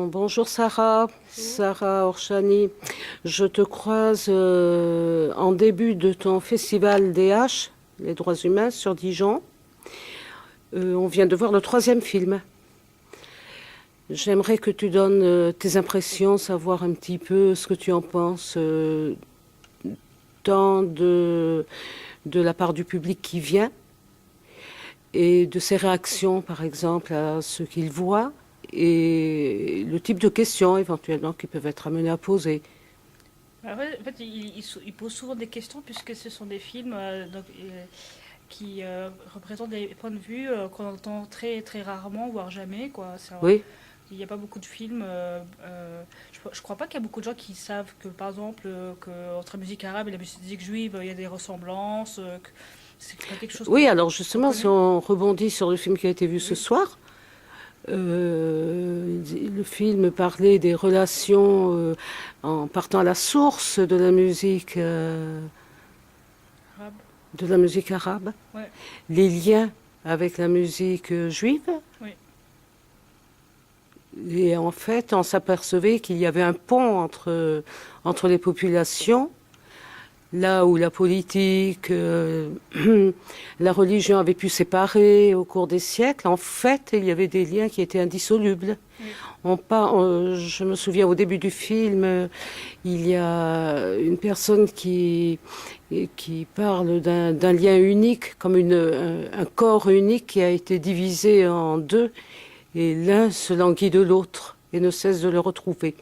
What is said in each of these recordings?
Bonjour Sarah, Sarah Orchani. Je te croise en début de ton festival DH, les droits humains, sur Dijon. On vient de voir le 3e film. J'aimerais que tu donnes tes impressions, savoir un petit peu ce que tu en penses, tant de la part du public qui vient et de ses réactions, par exemple, à ce qu'il voit, et le type de questions éventuellement qui peuvent être amenées à poser. En fait, il pose souvent des questions puisque ce sont des films qui représentent des points de vue qu'on entend très, très rarement, voire jamais, quoi. Oui, Il n'y a pas beaucoup de films. Je crois pas qu'il y a beaucoup de gens qui savent que, par exemple, que entre la musique arabe et la musique juive, il y a des ressemblances. Que c'est pas quelque chose oui, alors qu'on justement, si connaît. on rebondit sur le film qui a été vu ce Oui, soir, le film parlait des relations en partant à la source arabe. de la musique arabe, Ouais, les liens avec la musique juive. oui, Et en fait, on s'apercevait qu'il y avait un pont entre les populations, là où la politique, la religion avaient pu séparer au cours des siècles. En fait, il y avait des liens qui étaient indissolubles. oui, Je me souviens au début du film, il y a une personne qui parle d'un lien unique, comme un corps unique qui a été divisé en deux, et l'un se languit de l'autre et ne cesse de le retrouver.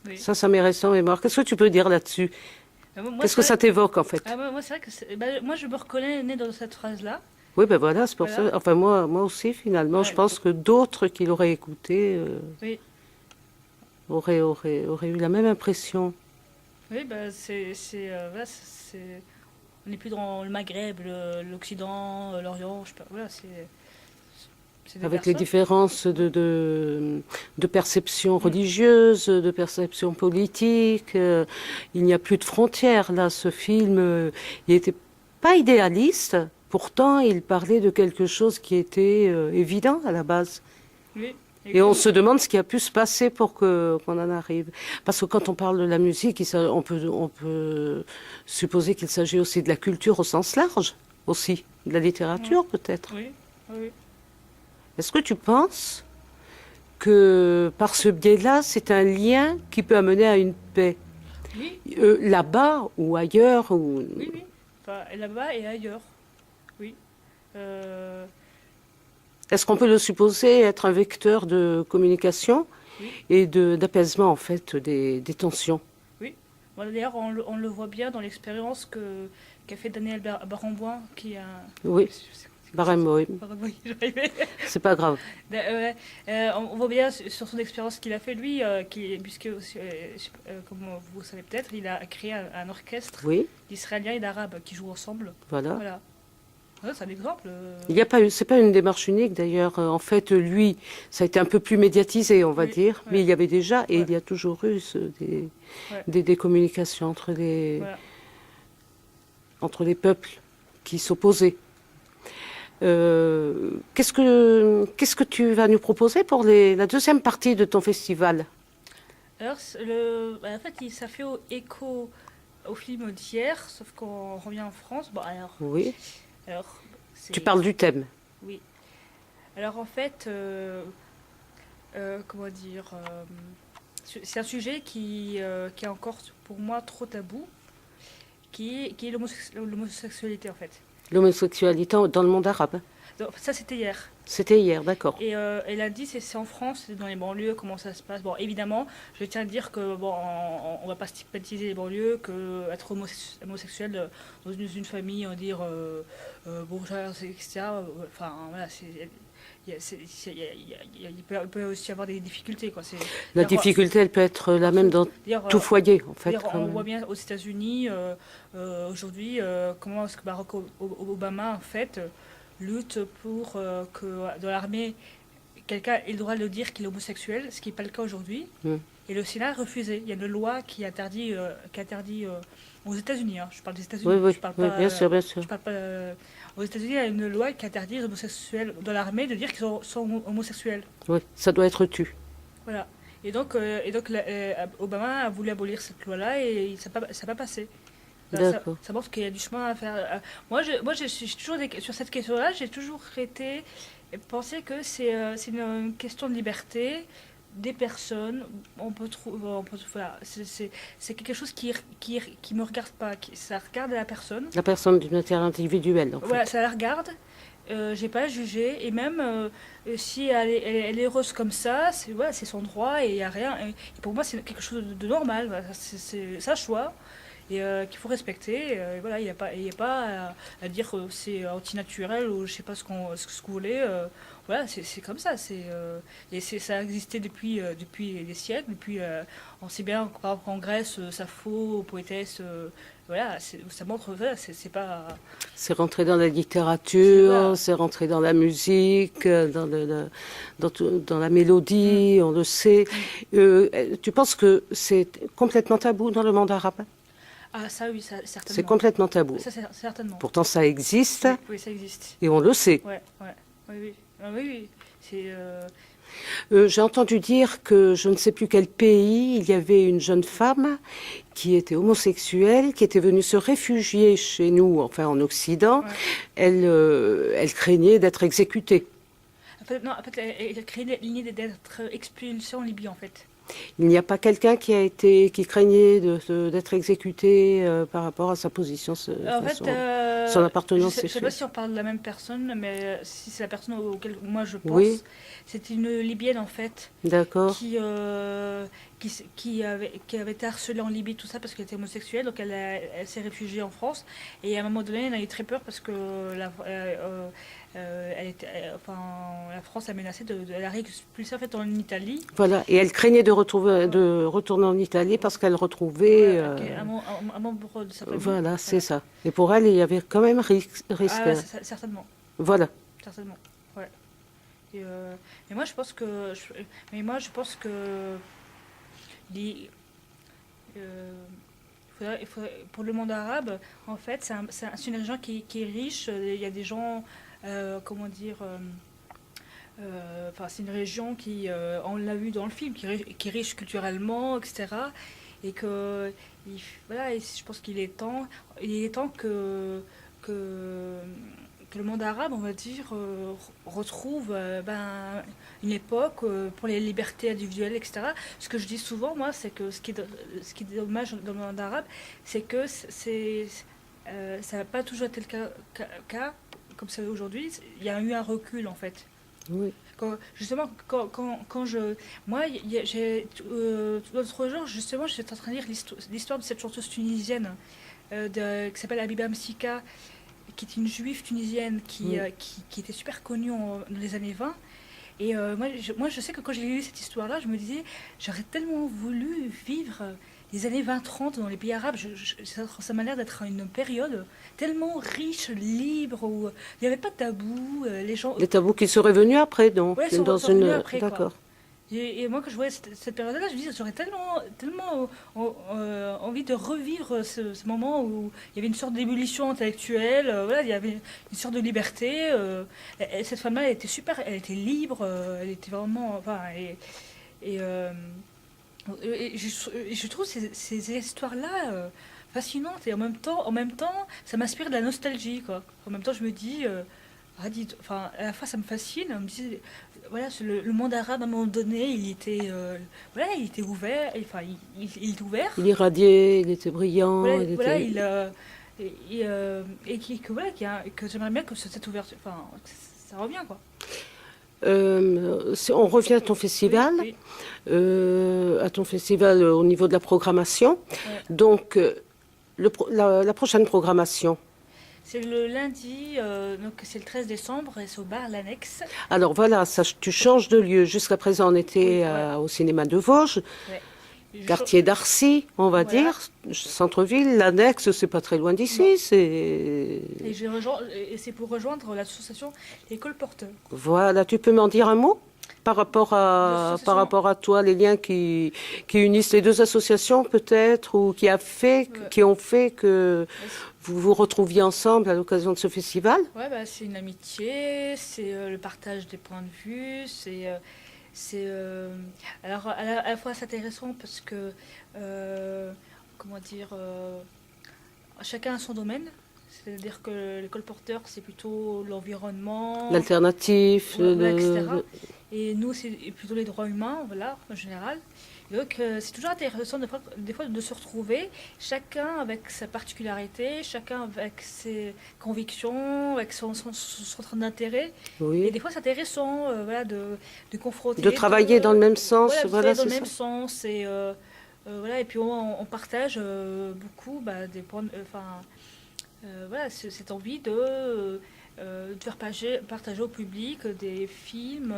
oui. Ça m'est resté en mémoire. Qu'est-ce que tu peux dire là-dessus? Moi, Qu'est-ce c'est que vrai, ça t'évoque en fait? moi, c'est vrai que moi, je me reconnais né dans cette phrase-là. Oui, ben voilà, c'est pour ça. Voilà. Enfin, moi aussi, finalement, je Ouais. pense que d'autres qui l'auraient écouté Oui. auraient eu la même impression. Oui, bah, voilà, on n'est plus dans le Maghreb, l'Occident, l'Orient, je sais pas, voilà, c'est des Avec les personnes. différences de perception Mm. religieuse, de perception politique. Il n'y a plus de frontières. Là, ce film, il n'était pas idéaliste. Pourtant, il parlait de quelque chose qui était évident à la base. Oui, Et on exactement. se demande ce qui a pu se passer pour qu'on en arrive. Parce que quand on parle de la musique, on peut supposer qu'il s'agit aussi de la culture au sens large, aussi, de la Mm. littérature peut-être. Oui, oui, Est-ce que tu penses que par ce biais-là, c'est un lien qui peut amener à une paix? oui, Là-bas ou ailleurs oui, oui. Enfin, et là-bas et ailleurs, oui. Euh, est-ce qu'on peut le supposer être un vecteur de communication oui, et d'apaisement en fait des tensions? oui. Bon, d'ailleurs, on le voit bien dans l'expérience qu'a fait Daniel Barenboim, qui est un... Oui, c'est quoi ça? barème, oui. Barenboim, j'arrivais. C'est pas grave. Ouais, on voit bien sur son expérience qu'il a fait lui, puisque comme vous savez peut-être, il a créé un orchestre Oui, d'Israéliens et d'Arabes qui jouent ensemble. voilà. Voilà. Ouais, c'est un exemple. Il n'y a pas eu, c'est pas une démarche unique d'ailleurs. En fait, lui, ça a été un peu plus médiatisé, on va Oui, dire, mais ouais, il y avait déjà, et ouais, il y a toujours eu ouais, des communications voilà. entre les peuples qui s'opposaient. Qu'est-ce que tu vas nous proposer pour la 2e partie de ton festival? Alors, en fait, ça fait écho au film d'hier, sauf qu'on revient en France. Bon, Oui. alors, Tu c'est, parles du thème. oui. Alors, en fait, comment dire, c'est un sujet qui est encore pour moi trop tabou, qui est l'homosexualité en fait. L'homosexualité dans le monde arabe. Donc, ça c'était hier. C'était hier, d'accord. Et lundi c'est en France, c'est dans les banlieues, comment ça se passe. Bon, évidemment, je tiens à dire que bon, on va pas stigmatiser les banlieues, que être homosexuel dans une famille, on va dire bourgeoise, etc. Enfin, voilà, il peut aussi y avoir des difficultés, quoi. La difficulté, elle peut être la même dans D'ailleurs, tout foyer, en fait, c'est-à-dire, quand on voit même. bien aux États-Unis aujourd'hui comment est-ce que Barack Obama en fait lutte pour que dans l'armée quelqu'un ait le droit de dire qu'il est homosexuel, ce qui n'est pas le cas aujourd'hui. Mm. Et le Sénat a refusé. Il y a une loi qui interdit aux États-Unis. Hein, je parle des Oui, États-Unis. oui, Je parle oui, pas. bien sûr, bien sûr. Je parle pas. Aux États-Unis, il y a une loi qui interdit aux homosexuels dans l'armée de dire qu'ils sont homosexuels. Oui, ça doit être tu. Voilà. Obama a voulu abolir cette loi-là et ça n'a pas passé. D'accord. Ça montre qu'il y a du chemin à faire. Je suis toujours sur cette question-là, j'ai toujours été penser que c'est une question de liberté des personnes. Voilà, c'est quelque chose qui me regarde pas, ça regarde la personne. La personne d'une matière individuelle, en fait. Voilà, ça la regarde. J'ai pas à juger et même si elle est heureuse comme ça, c'est son droit et il y a rien. Et pour moi, c'est quelque chose de normal. Voilà, c'est sa choix et qu'il faut respecter. Voilà, il y a pas à dire que c'est antinaturel ou je sais pas ce que vous voulez. Voilà, c'est comme ça. Ça a existé depuis des siècles. On sait bien qu'en Grèce, Sappho, poétesse. Voilà, ça montre, voilà, c'est pas. C'est rentré dans la Voilà. littérature, c'est rentré dans la musique, dans la mélodie, on le sait. Tu penses que c'est complètement tabou dans le monde arabe? Ah, ça, oui, ça, certainement. C'est complètement tabou. Ça, certainement. Pourtant, ça existe Oui, oui, ça existe. et on le sait. Ouais, ouais. Oui, oui. Ah, oui, oui. J'ai entendu dire que je ne sais plus quel pays, il y avait une jeune femme qui était homosexuelle, qui était venue se réfugier chez nous, enfin en Occident. Ouais. Elle craignait d'être exécutée. En fait, elle a créé l'idée d'être expulsée en Libye, en fait. Il n'y a pas quelqu'un qui craignait d'être exécuté par rapport à sa position, En fait, son appartenance je sais pas sexuelle. si on parle de la même personne, mais si c'est la personne auquel moi je pense, Oui, c'est une Libyenne en fait d'accord. qui avait été harcelée en Libye, tout ça parce qu'elle était homosexuelle, donc elle s'est réfugiée en France. Et à un moment donné, elle a eu très peur parce que la France a menacé de la réexpulser en fait en Italie. Voilà, et elle craignait de retourner en Italie parce qu'elle retrouvait... Avec un membre de sa famille. voilà, c'est ça. Et pour elle, il y avait quand même risque. Ah, ouais, certainement. Voilà. Certainement. Ouais. Mais moi, je pense que les, pour le monde arabe, en fait, c'est une région qui est riche. Il y a des gens, comment dire, c'est une région on l'a vu dans le film, qui est riche culturellement, etc. Et voilà, et je pense il est temps que le monde arabe, on va dire, retrouve une époque pour les libertés individuelles, etc. Ce que je dis souvent, moi, c'est que ce qui est dommage dans le monde arabe, c'est que ça n'a pas toujours été le cas comme ça aujourd'hui. Il y a eu un recul, en fait. Oui. Justement, moi, l'autre jour, justement, j'étais en train de lire l'histoire de cette chanteuse tunisienne qui s'appelle Habiba Msika, qui est une juive tunisienne qui était super connue dans les années 20. Et moi, je sais que quand j'ai lu cette histoire-là, je me disais, j'aurais tellement voulu vivre les années 20-30 dans les pays arabes. Ça m'a l'air d'être une période tellement riche, libre, où il n'y avait pas de tabou. Les gens. Les tabous qui seraient venus après, donc, Ouais, dans sont venus après, quoi. D'accord. Et moi, quand je voyais cette période-là, je me disais, j'aurais tellement envie de revivre ce moment où il y avait une sorte d'ébullition intellectuelle, voilà, il y avait une sorte de liberté. Cette femme-là, elle était super, elle était libre, elle était vraiment. Enfin, je trouve ces histoires-là fascinantes et en même temps, ça m'inspire de la nostalgie, quoi. En même temps, je me dis. Enfin, à la fois ça me fascine, on me disait, voilà, le monde arabe à un moment donné, il était ouvert, enfin, il est ouvert. Il irradiait, il était brillant. Voilà, il voilà, était... que j'aimerais bien que cette ouverture, enfin, ça revient, quoi. On revient à ton festival, Oui, à ton festival au niveau de la programmation. ouais. Donc, la prochaine programmation. C'est le lundi, donc c'est le 13 décembre, et c'est au bar L'Annexe. Alors voilà, tu changes de lieu. Jusqu'à présent, on était Oui, ouais. au cinéma de Vosges, Ouais. Je- quartier d'Arcy, on va Voilà. dire, centre-ville. L'annexe, c'est pas très loin d'ici. Non. C'est Et c'est pour rejoindre l'association Les Colporteurs. voilà. Tu peux m'en dire un mot par rapport L'association- à toi, les liens qui unissent les deux associations, peut-être, ou qui ont fait que vous vous retrouviez ensemble à l'occasion de ce festival. Ouais, bah, c'est une amitié, c'est le partage des points de vue, C'est alors à la fois c'est intéressant parce que comment dire, chacun a son domaine. C'est-à-dire que le colporteur c'est plutôt l'environnement, L'alternatif, voilà, etc. Et nous c'est plutôt les droits humains, voilà, en général. Et donc c'est toujours intéressant des fois de se retrouver, chacun avec sa particularité, chacun avec ses convictions, avec son centre d'intérêt. Et oui. des fois, c'est intéressant voilà, de confronter De les travailler dans le même sens, voilà, de voilà, travailler dans le c'est ça. même sens. Et, voilà, et puis on partage beaucoup bah, des points. Enfin, voilà, cette envie de faire partager au public des films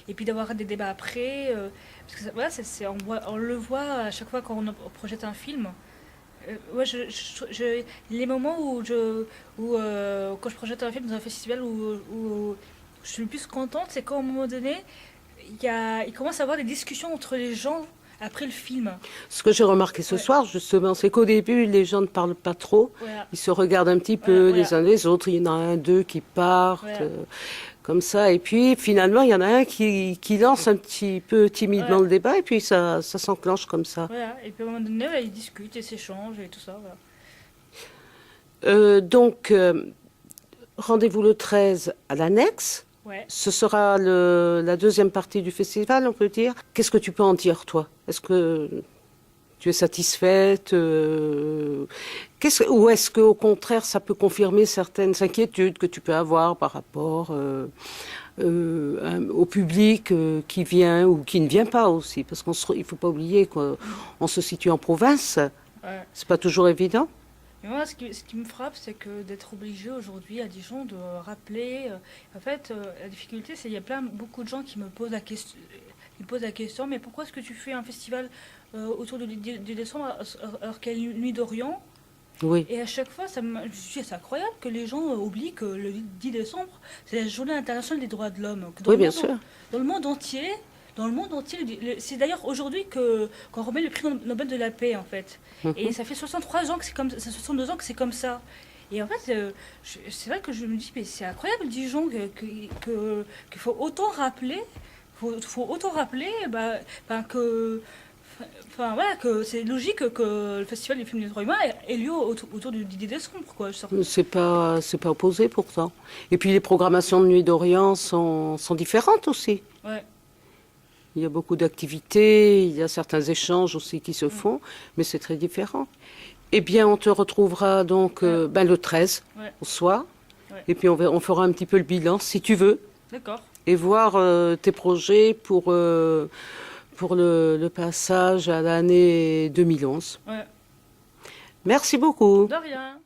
et puis d'avoir des débats après. Parce que voilà, on le voit à chaque fois quand on projette un film. Ouais, les moments quand je projette un film dans un festival où je suis le plus contente, c'est quand à un moment donné, il commence à y avoir des discussions entre les gens après le film. Ce que j'ai remarqué ce Ouais, soir, justement, c'est qu'au début, les gens ne parlent pas trop. voilà, Ils se regardent un petit voilà, peu les voilà, uns les autres. Il y en a un, deux qui partent, voilà, comme ça. Et puis, finalement, il y en a un qui lance un petit peu timidement voilà, le débat. Et puis, ça s'enclenche comme ça. voilà. Et puis à un moment donné, ouais, ils discutent et s'échangent et tout ça. Voilà. Donc, rendez-vous le 13 à l'annexe. Ouais. Ce sera la deuxième partie du festival, on peut dire. Qu'est-ce que tu peux en dire, toi? Est-ce que tu es satisfaite ou est-ce qu'au contraire, ça peut confirmer certaines inquiétudes que tu peux avoir par rapport au public qui vient ou qui ne vient pas aussi? Parce il ne faut pas oublier qu'on se situe en province. Ouais. C'est pas toujours évident. Mais moi, ce qui me frappe, c'est que d'être obligé aujourd'hui à Dijon de rappeler. En fait, la difficulté, c'est qu'il y a beaucoup de gens qui me posent la question. Ils posent la question, mais pourquoi est-ce que tu fais un festival autour du décembre alors qu'il y a une nuit d'Orient? Oui, Et à chaque fois, je dis, c'est incroyable que les gens oublient que le 10 décembre, c'est la journée internationale des droits de l'homme. Que oui, bien sûr. dans le monde entier, c'est d'ailleurs aujourd'hui qu'on remet le prix Nobel de la paix, en fait. Et Mhm. ça fait 63 ans que c'est comme ça, 62 ans que c'est comme ça. Et en fait, c'est vrai que je me dis, mais c'est incroyable, Dijon, qu'il faut autant rappeler, faut autant rappeler bah, enfin, que enfin voilà que c'est logique que le festival du film des droits humains ait lieu autour du 10 décembre quoi. C'est pas opposé pourtant. Et puis les programmations de Nuit d'Orient sont différentes aussi. Ouais. Il y a beaucoup d'activités, il y a certains échanges aussi qui se Mm. font, mais c'est très différent. Eh bien, on te retrouvera donc Ouais. le 13 Ouais. au soir. Ouais. Et puis on fera un petit peu le bilan, si tu veux, D'accord. et voir tes projets pour le passage à l'année 2011. Ouais. Merci beaucoup. De rien.